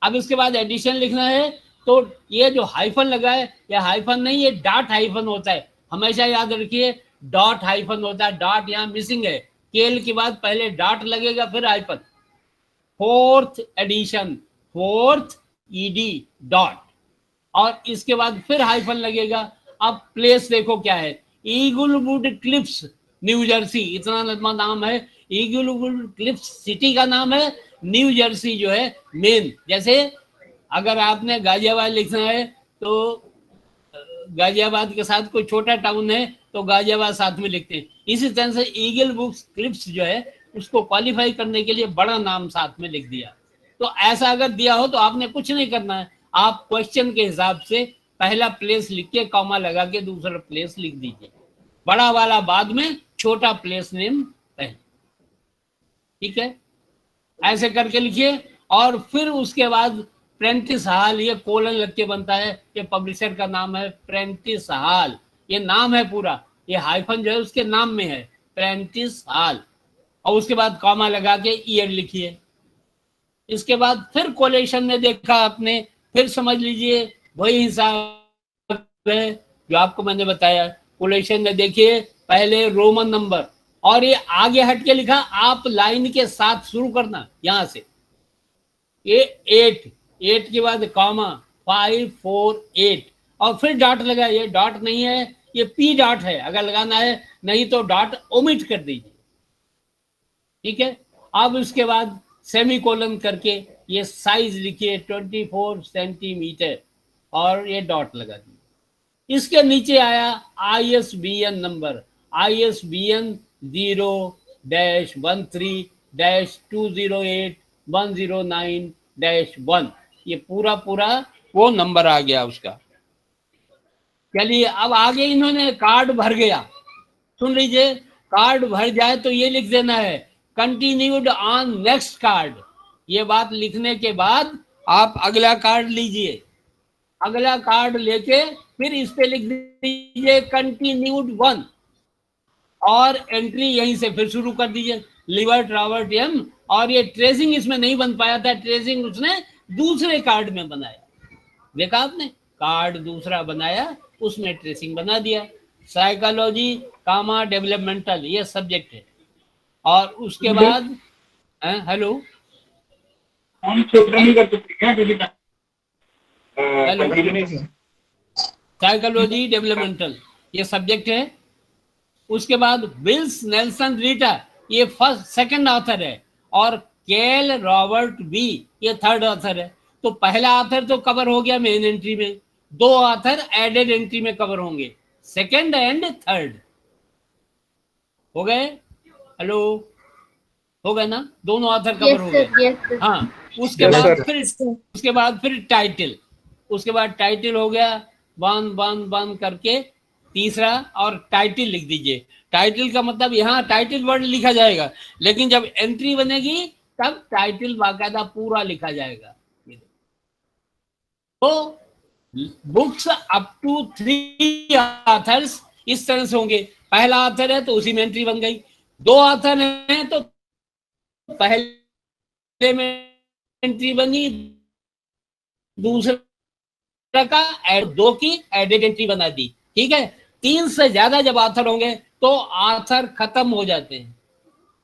अब इसके बाद एडिशन लिखना है, तो ये जो हाइफन लगा है ये हाइफन नहीं, ये डॉट हाइफन होता है। हमेशा याद रखिए डॉट हाइफन होता है, डॉट यहाँ मिसिंग है। केल के बाद पहले डॉट लगेगा फिर hyphen. Fourth edition, fourth ED dot, और इसके बाद फिर हाइफन लगेगा। अब प्लेस देखो क्या है, ईगलवुड क्लिफ्स न्यू जर्सी, इतना लंबा नाम है। ईगलवुड क्लिफ्स सिटी का नाम है, न्यू जर्सी जो है मेन। जैसे अगर आपने गाजियाबाद लिखना है तो गाजियाबाद के साथ कोई छोटा टाउन है तो गाजियाबाद साथ में लिखते हैं। इसी तरह से ईगलवुड क्लिफ्स जो है उसको क्वालिफाई करने के लिए बड़ा नाम साथ में लिख दिया। तो ऐसा अगर दिया हो तो आपने कुछ नहीं करना है, आप क्वेश्चन के हिसाब से पहला प्लेस लिख के कॉमा लगा के दूसरा प्लेस लिख दीजिए, बड़ा वाला बाद में, छोटा प्लेस नेम पहले। ठीक है, ऐसे करके लिखिए। और फिर उसके बाद प्रेंटिस हॉल, ये कोलन लग के बनता है, ये पब्लिशर का नाम है प्रेंटिस हॉल, ये नाम है पूरा, ये हाइफन जो है उसके नाम में है प्रेंटिस हॉल, और उसके बाद कॉमा लगा के ईयर लिखिए। इसके बाद फिर कोलेशन में देखा आपने, फिर समझ लीजिए वही हिसाब है जो आपको मैंने बताया। कोलेशन में देखिए पहले रोमन नंबर, और ये आगे हट के लिखा, आप लाइन के साथ शुरू करना यहां से। ये 8 के बाद कॉमा 5 4 8 और फिर डॉट लगा। ये डॉट नहीं है, ये पी डॉट है अगर लगाना है, नहीं तो डॉट ओमिट कर दीजिए। ठीक है, अब उसके बाद सेमीकोलन करके ये साइज लिखिए 24 सेंटीमीटर और ये डॉट लगा दीजिए। इसके नीचे आया ISBN नंबर, ISBN 0-13-208-109-1, ये पूरा वो नंबर आ गया उसका। चलिए अब आगे इन्होंने कार्ड भर गया, सुन लीजिए, कार्ड भर जाए तो ये लिख देना है कंटिन्यूड ऑन नेक्स्ट कार्ड। ये बात लिखने के बाद आप अगला कार्ड लीजिए, अगला कार्ड लेके फिर इस पे लिख दीजिए कंटिन्यूड 1 और एंट्री यहीं से फिर शुरू कर दीजिए लिवर्ट रॉबर्ट एम। और ये ट्रेसिंग इसमें नहीं बन पाया था, ट्रेसिंग उसने दूसरे कार्ड में बनाया, देखा आपने, कार्ड दूसरा बनाया उसमें ट्रेसिंग बना दिया। साइकोलॉजी कामा डेवलपमेंटल ये सब्जेक्ट है। और उसके बाद हेलो हेलो साइकोलॉजी डेवलपमेंटल ये सब्जेक्ट है। उसके बाद विल्स नेल्सन रीटा ये फर्स्ट सेकंड ऑथर है और केल रॉबर्ट बी ये थर्ड ऑथर है। तो पहला ऑथर तो कवर हो गया मेन एंट्री में, 2 ऑथर एडेड एंट्री में कवर होंगे, सेकंड एंड थर्ड हो गए। हेलो हो गए ना, दोनों ऑथर कवर हो गए। हाँ, उसके बाद फिर टाइटल, उसके बाद टाइटल हो गया 1 करके तीसरा, और टाइटल लिख दीजिए। टाइटल का मतलब यहाँ टाइटल वर्ड लिखा जाएगा, लेकिन जब एंट्री बनेगी तब टाइटल बाकायदा पूरा लिखा जाएगा। तो बुक्स अप टू 3 ऑथर्स इस तरह से होंगे। पहला ऑथर है तो उसी में एंट्री बन गई, 2 ऑथर हैं तो पहले में एंट्री बनी, दूसरा का 2 की एडेड एंट्री बना दी, ठीक है। 3 से ज्यादा जब ऑथर होंगे तो ऑथर खत्म हो जाते हैं,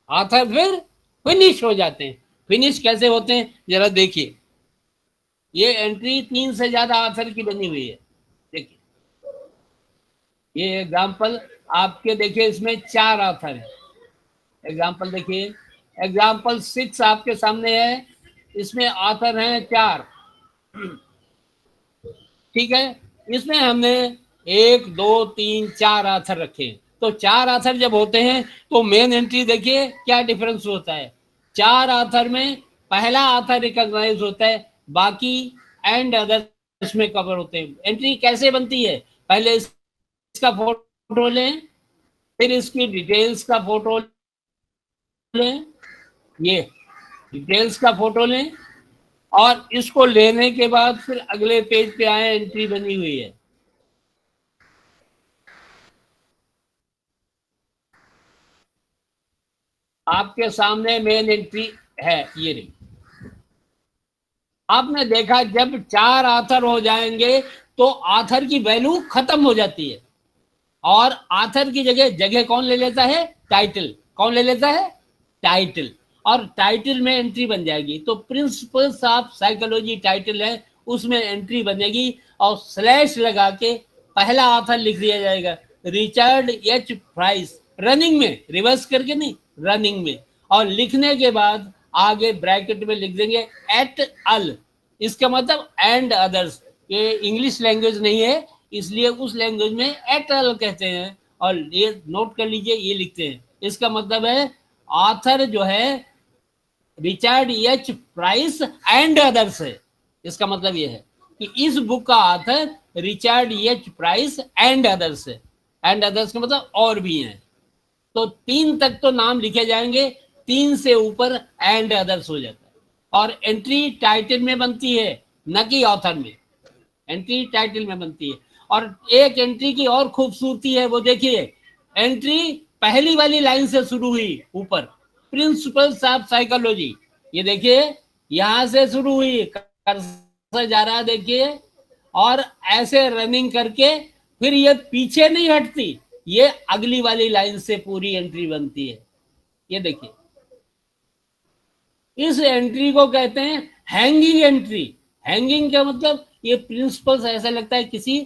ऑथर फिर फिनिश हो जाते हैं। फिनिश कैसे होते हैं जरा देखिए, ये एंट्री 3 से ज्यादा ऑथर की बनी हुई है। देखिए ये एग्जाम्पल आपके, देखिए इसमें 4 ऑथर है। एग्जाम्पल देखिए, एग्जाम्पल 6 आपके सामने है, इसमें ऑथर हैं 4, ठीक है। इसमें हमने 1 2 3 4 ऑथर रखे। तो 4 ऑथर जब होते हैं तो मेन एंट्री देखिए क्या डिफरेंस होता है। 4 ऑथर में पहला ऑथर रिकॉग्नाइज होता है, बाकी एंड अदर्स में कवर होते हैं। एंट्री कैसे बनती है, पहले इसका फोटो लें, फिर इसकी डिटेल्स का फोटो लें, ये डिटेल्स का फोटो लें, और इसको लेने के बाद फिर अगले पेज पे आए, एंट्री बनी हुई है। आपके सामने मेन एंट्री है, ये रही। आपने देखा जब 4 ऑथर हो जाएंगे तो ऑथर की वैल्यू खत्म हो जाती है, और ऑथर की जगह कौन ले लेता है, टाइटल। कौन ले लेता है, टाइटल, और टाइटल में एंट्री बन जाएगी। तो प्रिंसिपल्स ऑफ साइकोलॉजी टाइटल है, उसमें एंट्री बनेगी और स्लैश लगा के पहला ऑथर लिख दिया जाएगा, रिचर्ड एच प्राइस, रनिंग में, रिवर्स करके नहीं, रनिंग में। और लिखने के बाद आगे ब्रैकेट में लिख देंगे एट अल, इसका मतलब एंड अदर्स। ये इंग्लिश लैंग्वेज नहीं है, इसलिए उस लैंग्वेज में एट अल कहते हैं, और ये नोट कर लीजिए, ये लिखते हैं। इसका मतलब है ऑथर जो है Richard H price and others है। इसका मतलब ये है कि इस बुक का author Richard H price and others है। एंड अदर्स का मतलब और भी हैं। तो 3 तक तो नाम लिखे जाएंगे, 3 से ऊपर एंड अदर्स हो जाता है। और एंट्री टाइटल में बनती है, न कि ऑथर में, एंट्री टाइटल में बनती है। और एक एंट्री की और खूबसूरती है, वो देखिए, एंट्री पहली वाली लाइन से शुरू हुई ऊपर, प्रिंसिपल्स ऑफ साइकोलॉजी, ये देखिए यहां से शुरू हुई, कर्सर जा रहा देखिए, और ऐसे रनिंग करके फिर ये पीछे नहीं हटती, ये अगली वाली लाइन से पूरी एंट्री बनती है। ये देखिए, इस एंट्री को कहते हैं हैंगिंग एंट्री। हैंगिंग का मतलब ये प्रिंसिपल्स ऐसा लगता है किसी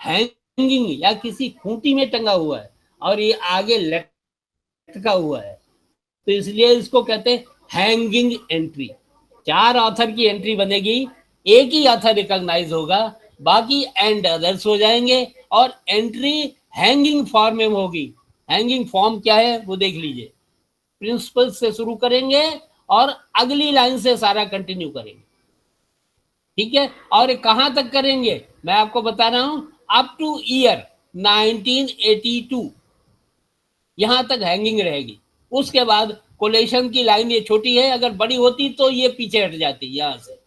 हैंगिंग या किसी खूंटी में टंगा हुआ है, और ये आगे लटका हुआ है, तो इसलिए इसको कहते हैं हैंगिंग एंट्री। 4 ऑथर की एंट्री बनेगी, एक ही ऑथर रिकॉग्नाइज होगा, बाकी एंड अदर्स हो जाएंगे, और एंट्री हैंगिंग फॉर्म में होगी। हैंगिंग फॉर्म क्या है वो देख लीजिए, प्रिंसिपल से शुरू करेंगे और अगली लाइन से सारा कंटिन्यू करेंगे, ठीक है। और कहां तक करेंगे मैं आपको बता रहा हूं, अप टू ईयर 1982, यहाँ तक हैंगिंग रहेगी। उसके बाद कोलेशन की लाइन ये छोटी है, अगर बड़ी होती तो ये पीछे हट जाती यहाँ से,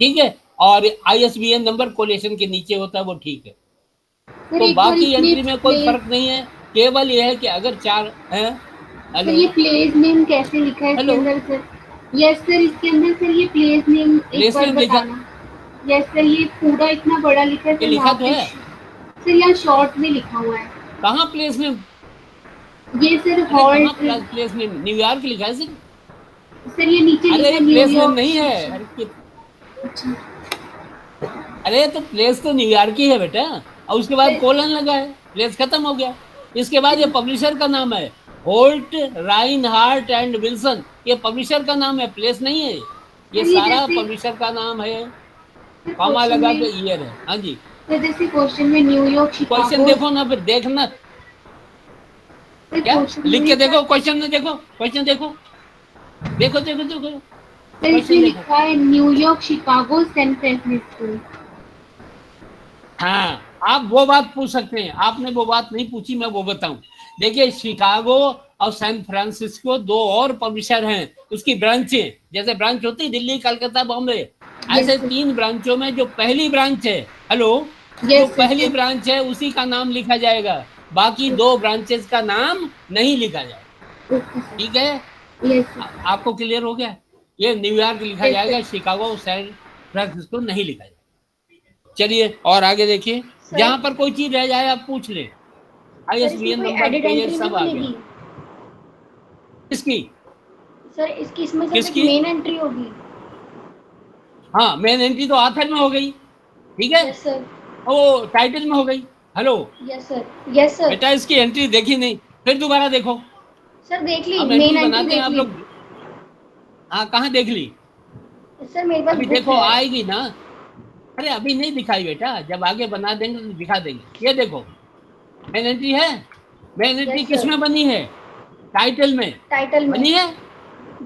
ठीक है। और ISBN नंबर कोलेशन के नीचे होता है, वो ठीक है। सर तो एक बार बाकी इसमें एंट्री में कोई फर्क नहीं है, केवल ये है कि अगर 4 हैं। सर हेलो ये प्लेस नेम कैसे लिखा है इसके हेलो अंदर सर? यस सर, इसके अंदर सर ये प्लेस नेम एक प्लेस बार नेम लिखा, बताना। यस सर, ये पूरा इतना बड़ा लिखा है ये सर, लिखा यहाँ तो पे है। सर यहाँ शॉर्ट में लिखा हुआ है। कहाँ प्लेस नेम? ये सर अरे हॉल्ट कहाँ प्लेस नेम? न्यूयॉर्क लिखा है सर। सर, ये नीचे लिखा अरे है प्लेस नेम न्यूयॉर्क। नहीं है। अच्छा अरे तो प्लेस तो न्यूयॉर्क ही है बेटा, और उसके बाद कोलन लगा है, प्लेस खत्म हो गया। इसके बाद ये पब्लिशर का नाम है, होल्ट राइनहार्ट एंड विल्सन, ये पब्लिशर का नाम है, प्लेस नहीं है। ये सर, ये सारा जैसे- पब्लिशर का नाम है, सर, कॉमा क्वेश्चन लगा में- के ईयर है। हाँ जी, सर जैसे क्वेश्चन में न्यूयॉर्क क्वेश्चन शिकागो। देखो ना, फिर देखना सर, क्या क्वेश्चन लिख में- के देखो, क्वेश्चन में देखो, क्वेश्चन देखो, देखो देखो देखो सर इसमें क्वेश्चन देखो। लिखा है न्यूयॉर्क शिकागो सैन फ्रांसिस्को। हाँ, आप वो बात पूछ सकते हैं, आपने वो बात नहीं पूछी, मैं वो बताऊं। देखिए, शिकागो और सैन फ्रांसिस्को 2 और पब्लिशर हैं, उसकी ब्रांचें, जैसे ब्रांच होती है दिल्ली, कलकत्ता, बॉम्बे, ऐसे 3 ब्रांचों में जो पहली ब्रांच है, हेलो, जो पहली ब्रांच है उसी का नाम लिखा जाएगा, बाकी 2 ब्रांचेस का नाम नहीं लिखा जाएगा, ठीक है। आपको क्लियर हो गया? ये न्यूयॉर्क लिखा जाएगा, शिकागो सैन फ्रांसिस्को नहीं लिखा जाएगा। चलिए और आगे देखिए, जहां पर कोई चीज रह जाए आप पूछ ले। ISBN नंबर पेज सब आ गया। किसकी? सर इसकी इसमें किसकी? मेन एंट्री होगी। हाँ, मेन एंट्री तो आखिर में हो गई, ठीक है। Yes sir. ओ टाइटल में हो गई। Hello yes sir. Yes sir. बेटा, इसकी एंट्री देखी नहीं, फिर दोबारा देखो। सर देख ली, हम मेन एंट्री एंट्री बनाते हैं देख आप ली। लोग। हाँ, कहाँ देख ली? सर मेरे पास अभी बुक देखो, है। आएगी ना। अरे अभी नहीं दिखाई बेटा, जब आगे बना देंगे तो दिखा देंगे। ये देखो, मेन एंट्री है। मेन एंट्री Yes, किस sir. में बनी है? टाइटल में टाइटल में बनी है। Yes,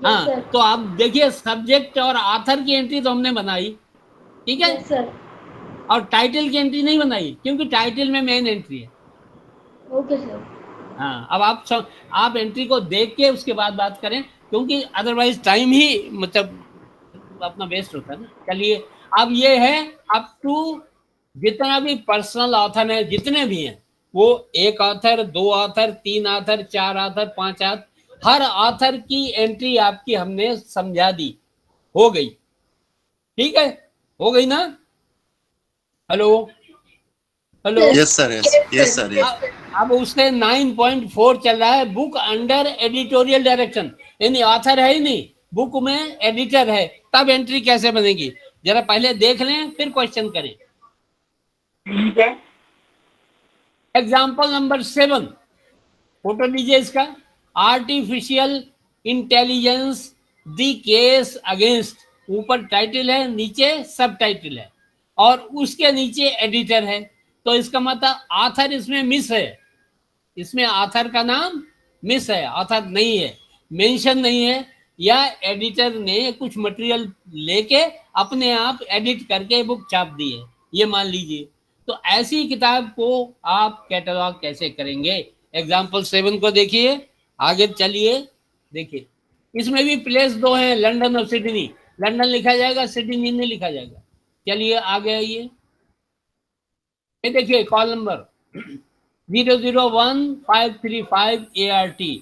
हाँ, sir. तो आप देखिए, सब्जेक्ट और ऑथर की एंट्री तो हमने बनाई, ठीक है। Yes, sir. और टाइटल की एंट्री नहीं बनाई, क्योंकि टाइटल में मेन एंट्री है। Okay sir. हाँ, अब आप एंट्री को देख के उसके बाद बात करें, क्योंकि अदरवाइज टाइम ही मतलब अपना वेस्ट होता है ना। चलिए, अब ये है अप टू जितना भी पर्सनल ऑथर है, जितने भी हैं, वो 1 author, 2 author, 3 author, 4 author, 5 author, हर ऑथर की एंट्री आपकी हमने समझा दी, हो गई, ठीक है, हो गई ना। Hello hello, yes sir, yes sir. अब उससे 9.4 चल रहा है, बुक अंडर एडिटोरियल डायरेक्शन, यानी ऑथर है ही नहीं, बुक में एडिटर है, तब एंट्री कैसे बनेगी, जरा पहले देख लें फिर क्वेश्चन करें। एग्जाम्पल नंबर 7, फोटो लीजिए इसका। Artificial intelligence the case against, ऊपर टाइटल है, नीचे सब टाइटल है, और उसके नीचे एडिटर है। तो इसका मतलब ऑथर इसमें मिस है, इसमें ऑथर का नाम मिस है, ऑथर नहीं है, मेंशन नहीं है, या एडिटर ने कुछ मटेरियल लेके अपने आप एडिट करके बुक छाप दी है, ये मान लीजिए। तो ऐसी किताब को आप कैटलॉग कैसे करेंगे? एग्जाम्पल 7 को देखिए, आगे चलिए, देखिए इसमें भी प्लेस 2 हैं, लंदन और सिडनी। लंदन लिखा जाएगा, सिडनी नहीं लिखा जाएगा। चलिए आगे आइए, ये देखिए call number 001-535 ART,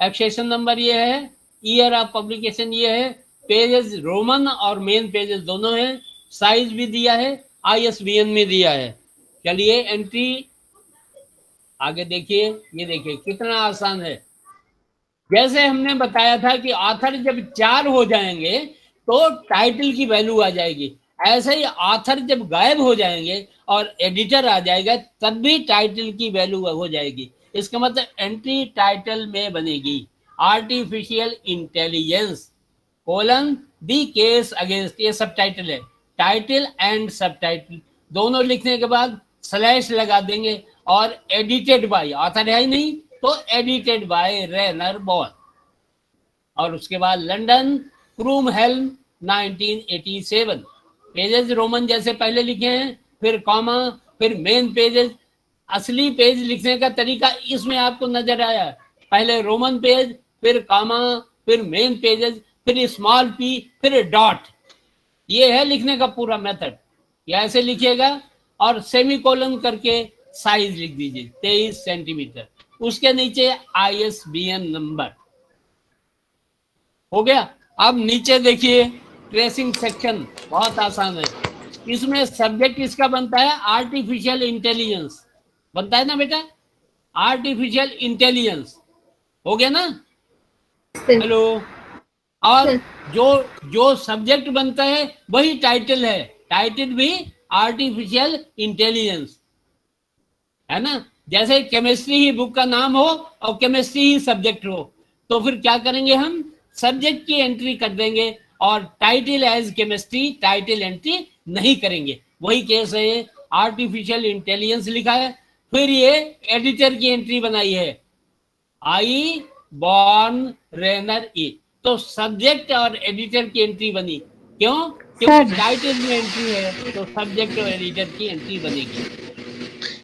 accession number ये है, ईयर ऑफ पब्लिकेशन ये है, पेजेस रोमन और मेन पेजेस दोनों हैं, साइज भी दिया है, ISBN में दिया है। चलिए एंट्री आगे देखिए, ये देखिए कितना आसान है। जैसे हमने बताया था कि ऑथर जब 4 हो जाएंगे तो टाइटल की वैल्यू आ जाएगी, ऐसे ही ऑथर जब गायब हो जाएंगे और एडिटर आ जाएगा तब भी टाइटल की वैल्यू हो जाएगी। इसका मतलब एंट्री टाइटल में बनेगी, artificial intelligence colon the case against, ये सब टाइटल है, टाइटल एंड सब टाइटल दोनों लिखने के बाद स्लैश लगा देंगे, और एडिटेड बाय, ऑथर है ही नहीं तो एडिटेड बाय रेनर बॉल, और उसके बाद लंदन क्रूम हेल्म 1987, पेजेस रोमन जैसे पहले लिखे हैं, फिर कॉमा, फिर मेन पेजेस असली पेज लिखने का तरीका इसमें आपको नजर आया। पहले रोमन पेज, फिर कामा, फिर मेन पेजेस, फिर स्मॉल पी, फिर डॉट। ये है लिखने का पूरा मेथड। या ऐसे लिखिएगा और सेमीकोलन करके साइज लिख दीजिए 23 सेंटीमीटर, उसके नीचे ISBN नंबर। हो गया। अब नीचे देखिए ट्रेसिंग सेक्शन, बहुत आसान है। इसमें सब्जेक्ट इसका बनता है आर्टिफिशियल इंटेलिजेंस, बनता है ना बेटा, आर्टिफिशियल इंटेलिजेंस। हो गया ना? हेलो। और जो सब्जेक्ट बनता है वही टाइटल है, टाइटल भी आर्टिफिशियल इंटेलिजेंस है ना। जैसे केमिस्ट्री ही बुक का नाम हो और केमिस्ट्री ही सब्जेक्ट हो, तो फिर क्या करेंगे हम, सब्जेक्ट की एंट्री कर देंगे और title as chemistry title entry नहीं करेंगे। वही केस है, आर्टिफिशियल इंटेलिजेंस लिखा है, फिर ये एडिटर की एंट्री बनाई है आई बॉर्न रेनर ई, तो सब्जेक्ट और एडिटर की एंट्री बनी। क्यों? क्योंकि टाइटल में एंट्री है तो सब्जेक्ट और एडिटर की एंट्री बनेगी।